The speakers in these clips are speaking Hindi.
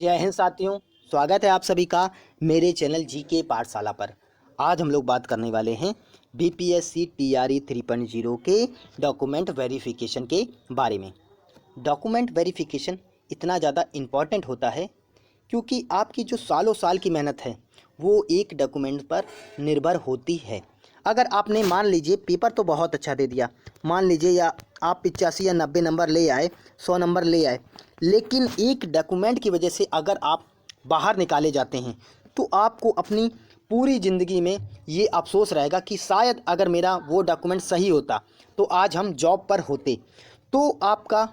जय हिंद साथियों, स्वागत है आप सभी का मेरे चैनल जीके पाठशाला पर। आज हम लोग बात करने वाले हैं बीपीएससी टीआरई 3.0 के डॉक्यूमेंट वेरिफिकेशन के बारे में। डॉक्यूमेंट वेरिफिकेशन इतना ज़्यादा इम्पॉर्टेंट होता है क्योंकि आपकी जो सालों साल की मेहनत है वो एक डॉक्यूमेंट पर निर्भर होती है। अगर आपने मान लीजिए पेपर तो बहुत अच्छा दे दिया, मान लीजिए या आप 85 या 90 नंबर ले आए, 100 नंबर ले आए, लेकिन एक डॉक्यूमेंट की वजह से अगर आप बाहर निकाले जाते हैं तो आपको अपनी पूरी ज़िंदगी में ये अफसोस रहेगा कि शायद अगर मेरा वो डॉक्यूमेंट सही होता तो आज हम जॉब पर होते। तो आपका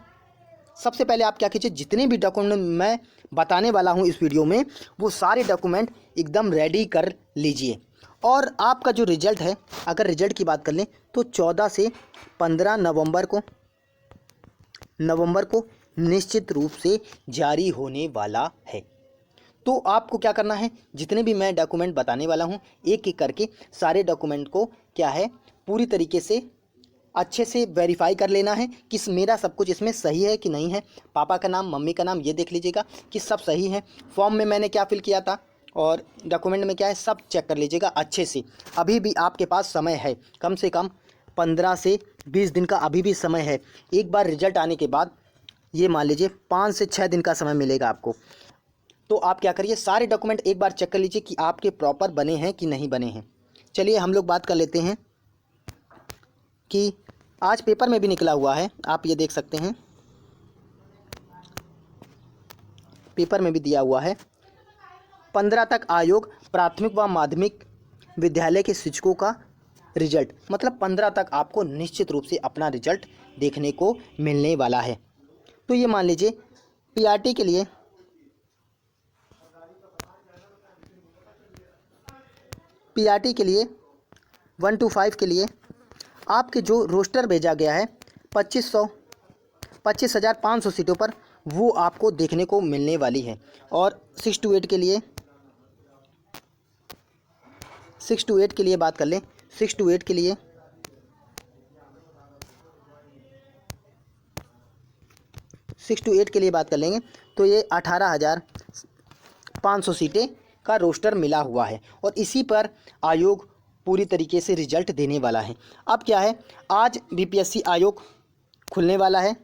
सबसे पहले आप क्या कीजिए, जितने भी डॉक्यूमेंट मैं बताने वाला हूँ इस वीडियो में वो सारे डॉक्यूमेंट एकदम रेडी कर लीजिए। और आपका जो रिज़ल्ट है, अगर रिज़ल्ट की बात कर लें तो 14 से 15 नवंबर को निश्चित रूप से जारी होने वाला है। तो आपको क्या करना है, जितने भी मैं डॉक्यूमेंट बताने वाला हूँ एक एक करके सारे डॉक्यूमेंट को क्या है पूरी तरीके से अच्छे से वेरीफाई कर लेना है कि मेरा सब कुछ इसमें सही है कि नहीं है। पापा का नाम, मम्मी का नाम, ये देख लीजिएगा कि सब सही है। फॉर्म में मैंने क्या फिल किया था और डॉक्यूमेंट में क्या है सब चेक कर लीजिएगा अच्छे से। अभी भी आपके पास समय है, कम से कम 15 से 20 दिन का अभी भी समय है। एक बार रिजल्ट आने के बाद ये मान लीजिए 5 से 6 दिन का समय मिलेगा आपको। तो आप क्या करिए, सारे डॉक्यूमेंट एक बार चेक कर लीजिए कि आपके प्रॉपर बने हैं कि नहीं बने हैं। चलिए हम लोग बात कर लेते हैं कि आज पेपर में भी निकला हुआ है, आप ये देख सकते हैं, पेपर में भी दिया हुआ है 15 तक आयोग प्राथमिक व माध्यमिक विद्यालय के शिक्षकों का रिजल्ट, मतलब 15 तक आपको निश्चित रूप से अपना रिजल्ट देखने को मिलने वाला है। तो ये मान लीजिए पीआरटी के लिए पीआरटी के लिए 1 to 5 के लिए आपके जो रोस्टर भेजा गया है 25,500 सीटों पर वो आपको देखने को मिलने वाली है। और 6 to 8 के लिए बात कर लें, 6 to 8 के लिए 6 to 8 के लिए बात कर लेंगे तो ये 18,500 सीटें का रोस्टर मिला हुआ है और इसी पर आयोग पूरी तरीके से रिजल्ट देने वाला है। अब क्या है, आज बीपीएससी आयोग खुलने वाला है।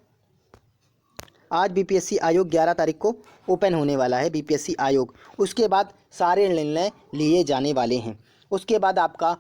आज बीपीएससी आयोग 11 तारीख को ओपन होने वाला है बीपीएससी आयोग। उसके बाद सारे निर्णय लिए जाने वाले हैं। उसके बाद आपका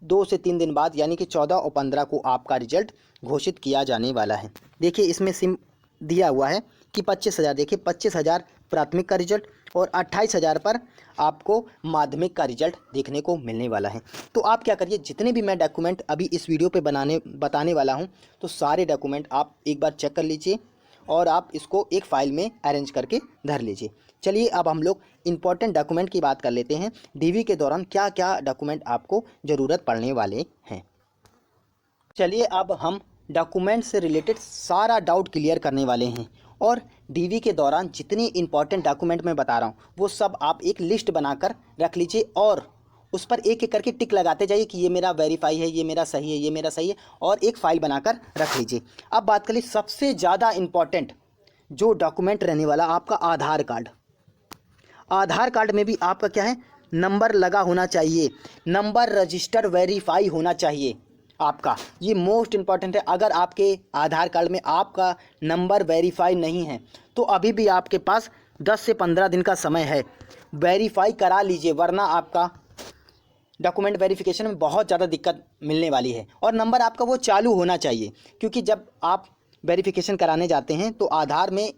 2 से 3 दिन बाद यानी कि 14 और 15 को आपका रिजल्ट घोषित किया जाने वाला है। देखिए इसमें सिम दिया हुआ है कि 25,000, देखिए 25,000 प्राथमिक का रिजल्ट और 28,000 पर आपको माध्यमिक का रिजल्ट देखने को मिलने वाला है। तो आप क्या करिए, जितने भी मैं डॉक्यूमेंट अभी इस वीडियो पे बताने वाला हूं तो सारे डॉक्यूमेंट आप एक बार चेक कर लीजिए और आप इसको एक फ़ाइल में अरेंज करके धर लीजिए। चलिए अब हम लोग इम्पॉर्टेंट डॉक्यूमेंट की बात कर लेते हैं। डीवी के दौरान क्या क्या डॉक्यूमेंट आपको ज़रूरत पड़ने वाले हैं। चलिए अब हम डॉक्यूमेंट से रिलेटेड सारा डाउट क्लियर करने वाले हैं और डीवी के दौरान जितनी इंपॉर्टेंट डॉक्यूमेंट मैं बता रहा हूँ वो सब आप एक लिस्ट बनाकर रख लीजिए और उस पर एक एक करके टिक लगाते जाइए कि ये मेरा वेरीफाई है, ये मेरा सही है, ये मेरा सही है, और एक फ़ाइल बनाकर रख लीजिए। अब बात करिए सबसे ज़्यादा इम्पॉर्टेंट जो डॉक्यूमेंट रहने वाला आपका आधार कार्ड। आधार कार्ड में भी आपका क्या है, नंबर लगा होना चाहिए, नंबर रजिस्टर वेरीफाई होना चाहिए आपका, ये मोस्ट इम्पॉर्टेंट है। अगर आपके आधार कार्ड में आपका नंबर वेरीफाई नहीं है तो अभी भी आपके पास 10 से 15 दिन का समय है, वेरीफाई करा लीजिए, वरना आपका डॉक्यूमेंट वेरिफिकेशन में बहुत ज़्यादा दिक्कत मिलने वाली है। और नंबर आपका वो चालू होना चाहिए क्योंकि जब आप वेरिफिकेशन कराने जाते हैं तो आधार में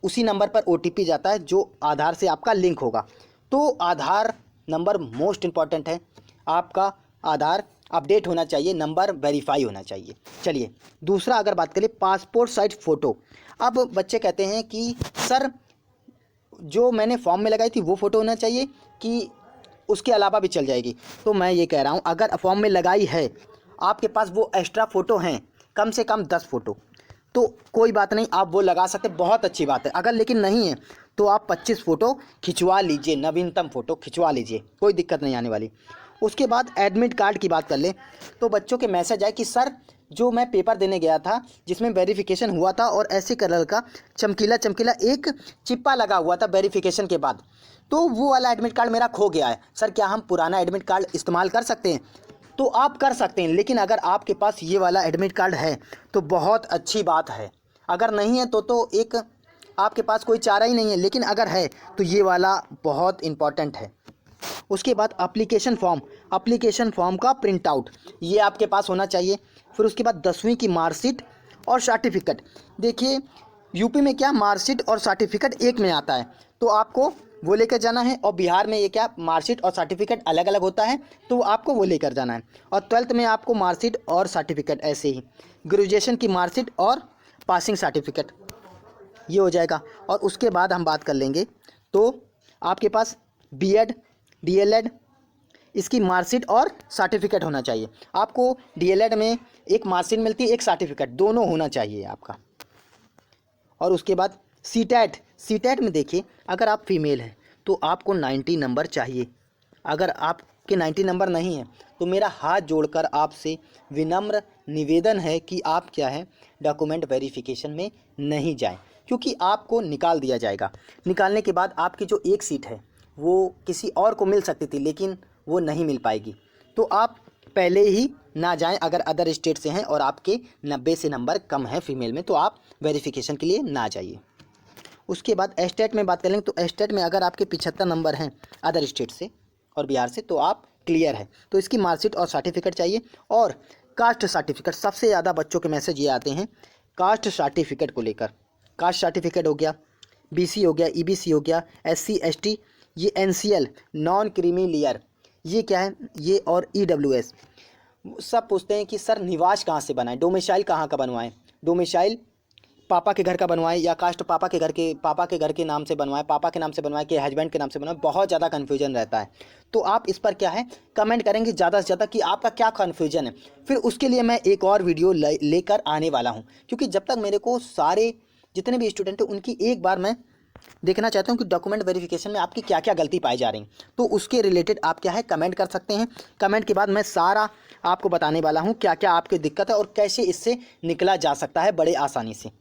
उसी नंबर पर ओटीपी जाता है जो आधार से आपका लिंक होगा। तो आधार नंबर मोस्ट इम्पॉर्टेंट है, आपका आधार अपडेट होना चाहिए, नंबर वेरीफाई होना चाहिए। चलिए दूसरा अगर बात करें पासपोर्ट साइज फ़ोटो। अब बच्चे कहते हैं कि सर जो मैंने फॉर्म में लगाई थी वो फ़ोटो होना चाहिए कि उसके अलावा भी चल जाएगी। तो मैं ये कह रहा हूँ अगर फॉर्म में लगाई है आपके पास वो एक्स्ट्रा फ़ोटो हैं कम से कम 10 फ़ोटो तो कोई बात नहीं, आप वो लगा सकते, बहुत अच्छी बात है। अगर लेकिन नहीं है तो आप 25 फ़ोटो खिंचवा लीजिए, नवीनतम फ़ोटो खिंचवा लीजिए, कोई दिक्कत नहीं आने वाली। उसके बाद एडमिट कार्ड की बात कर लें तो बच्चों के मैसेज आए कि सर जो मैं पेपर देने गया था जिसमें वेरिफिकेशन हुआ था और ऐसे कलर का चमकीला चमकीला एक चिप्पा लगा हुआ था वेरिफिकेशन के बाद, तो वो वाला एडमिट कार्ड मेरा खो गया है। सर क्या हम पुराना एडमिट कार्ड इस्तेमाल कर सकते हैं? तो आप कर सकते हैं, लेकिन अगर आपके पास ये वाला एडमिट कार्ड है तो बहुत अच्छी बात है। अगर नहीं है तो एक आपके पास कोई चारा ही नहीं है, लेकिन अगर है तो ये वाला बहुत इम्पॉर्टेंट है। उसके बाद एप्लीकेशन फॉर्म का प्रिंट आउट ये आपके पास होना चाहिए। फिर उसके बाद 10वीं की मार्कशीट और सर्टिफिकेट। देखिए यूपी में क्या मार्कशीट और सर्टिफिकेट एक में आता है, तो आपको वो लेकर जाना है। और बिहार में ये क्या मार्कशीट और सर्टिफिकेट अलग अलग होता है, तो आपको वो लेकर जाना है। और 12th में आपको मार्कशीट और सर्टिफिकेट, ऐसे ही ग्रेजुएशन की मार्कशीट और पासिंग सर्टिफिकेट ये हो जाएगा। और उसके बाद हम बात कर लेंगे तो आपके पास बीएड डीएलएड इसकी मार्कशीट और सर्टिफिकेट होना चाहिए। आपको डीएलएड में एक मार्कशीट मिलती है, एक सर्टिफिकेट, दोनों होना चाहिए आपका। और उसके बाद सीटेट में देखिए अगर आप फीमेल हैं तो आपको 90 नंबर चाहिए। अगर आपके 90 नंबर नहीं है तो मेरा हाथ जोड़कर आपसे विनम्र निवेदन है कि आप क्या है डॉक्यूमेंट वेरिफिकेशन में नहीं जाएं, क्योंकि आपको निकाल दिया जाएगा। निकालने के बाद आपकी जो एक सीट है वो किसी और को मिल सकती थी, लेकिन वो नहीं मिल पाएगी। तो आप पहले ही ना जाएं। अगर अदर स्टेट से हैं और आपके 90 से नंबर कम है फीमेल में, तो आप वेरिफिकेशन के लिए ना जाइए। उसके बाद एस्टेट में बात करेंगे तो एस्टेट में अगर आपके 75 नंबर हैं अदर स्टेट से और बिहार से, तो आप क्लियर है। तो इसकी मार्कशीट और सर्टिफिकेट चाहिए। और कास्ट सर्टिफिकेट, सबसे ज़्यादा बच्चों के मैसेज ये आते हैं कास्ट सर्टिफिकेट को लेकर। कास्ट सर्टिफिकेट हो गया, बीसी हो गया, ईबीसी हो गया, एससी एसटी, ये एनसीएल नॉन क्रीमी लेयर, ये क्या है ये, और ईडब्ल्यूएस। सब पूछते हैं कि सर निवास कहाँ से बनाएं, डोमिसाइल कहाँ का बनवाएं। डोमिसाइल पापा के घर का बनवाएं या कास्ट पापा के घर के नाम से बनवाएं, पापा के नाम से बनवाएं कि हस्बैंड के नाम से बनवाएं, बहुत ज़्यादा कन्फ्यूजन रहता है। तो आप इस पर क्या है कमेंट करेंगे ज़्यादा से ज़्यादा कि आपका क्या कन्फ्यूजन है। फिर उसके लिए मैं एक और वीडियो लेकर आने वाला हूँ, क्योंकि जब तक मेरे को सारे जितने भी स्टूडेंट हैं उनकी एक बार मैं देखना चाहता हूँ कि डॉक्यूमेंट वेरिफिकेशन में आपकी क्या क्या गलती पाई जा रही, तो उसके रिलेटेड आप क्या है कमेंट कर सकते हैं। कमेंट के बाद मैं सारा आपको बताने वाला हूँ क्या क्या आपकी दिक्कत है और कैसे इससे निकला जा सकता है बड़े आसानी से।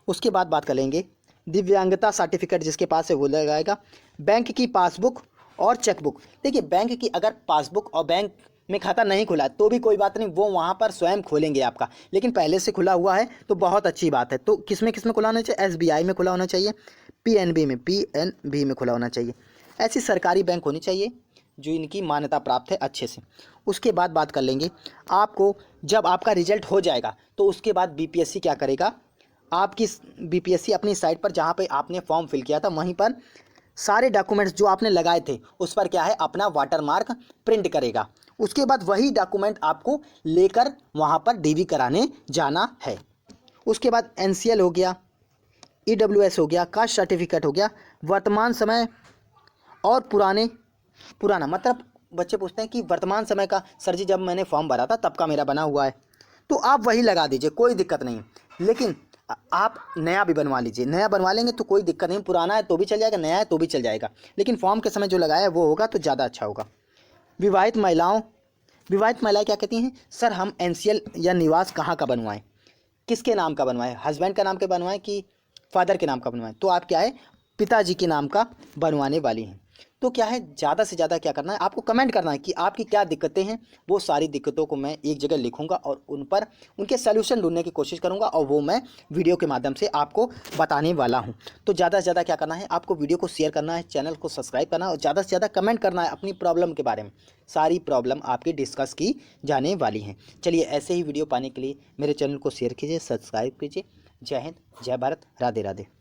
उसके बाद बात करेंगे दिव्यांगता सर्टिफिकेट जिसके पास है वो लगाएगा। बैंक की पासबुक और चेकबुक। देखिए बैंक की अगर पासबुक और बैंक में खाता नहीं खुला है तो भी कोई बात नहीं, वो वहाँ पर स्वयं खोलेंगे आपका, लेकिन पहले से खुला हुआ है तो बहुत अच्छी बात है। तो किस में खुला होना चाहिए, एसबीआई में खुला होना चाहिए, पीएनबी में खुला होना चाहिए। ऐसी सरकारी बैंक होनी चाहिए जो इनकी मान्यता प्राप्त है अच्छे से। उसके बाद बात कर लेंगे आपको जब आपका रिजल्ट हो जाएगा तो उसके बाद बीपीएससी क्या करेगा, आपकी बीपीएससी अपनी साइट पर जहाँ पे आपने फॉर्म फिल किया था वहीं पर सारे डॉक्यूमेंट्स जो आपने लगाए थे उस पर क्या है अपना वाटरमार्क प्रिंट करेगा। उसके बाद वही डॉक्यूमेंट आपको लेकर वहाँ पर डीवी कराने जाना है। उसके बाद एनसीएल हो गया, ईडब्ल्यूएस हो गया, कास्ट सर्टिफिकेट हो गया, वर्तमान समय और पुराना मतलब बच्चे पूछते हैं कि वर्तमान समय का सर जी जब मैंने फॉर्म भरा था तब का मेरा बना हुआ है, तो आप वही लगा दीजिए, कोई दिक्कत नहीं। लेकिन आप नया भी बनवा लीजिए, नया बनवा लेंगे तो कोई दिक्कत नहीं, पुराना है तो भी चल जाएगा, नया है तो भी चल जाएगा, लेकिन फॉर्म के समय जो लगाया है वो होगा तो ज़्यादा अच्छा होगा। विवाहित महिलाएं क्या कहती हैं, सर हम एनसीएल या निवास कहाँ का बनवाएं, किसके नाम का बनवाएं, हस्बैंड का नाम का बनवाएं कि फादर के नाम का बनवाएं। तो आप क्या है पिताजी के नाम का बनवाने वाली हैं। तो क्या है ज़्यादा से ज़्यादा क्या करना है आपको कमेंट करना है कि आपकी क्या दिक्कतें हैं। वो सारी दिक्कतों को मैं एक जगह लिखूंगा और उन पर उनके सलूशन ढूंढने की कोशिश करूंगा और वो मैं वीडियो के माध्यम से आपको बताने वाला हूं। तो ज़्यादा से ज़्यादा क्या करना है आपको वीडियो को शेयर करना है, चैनल को सब्सक्राइब करना है और ज़्यादा से ज़्यादा कमेंट करना है अपनी प्रॉब्लम के बारे में। सारी प्रॉब्लम आपकी डिस्कस की जाने वाली हैं। चलिए ऐसे ही वीडियो पाने के लिए मेरे चैनल को शेयर कीजिए, सब्सक्राइब कीजिए। जय हिंद, जय भारत, राधे राधे।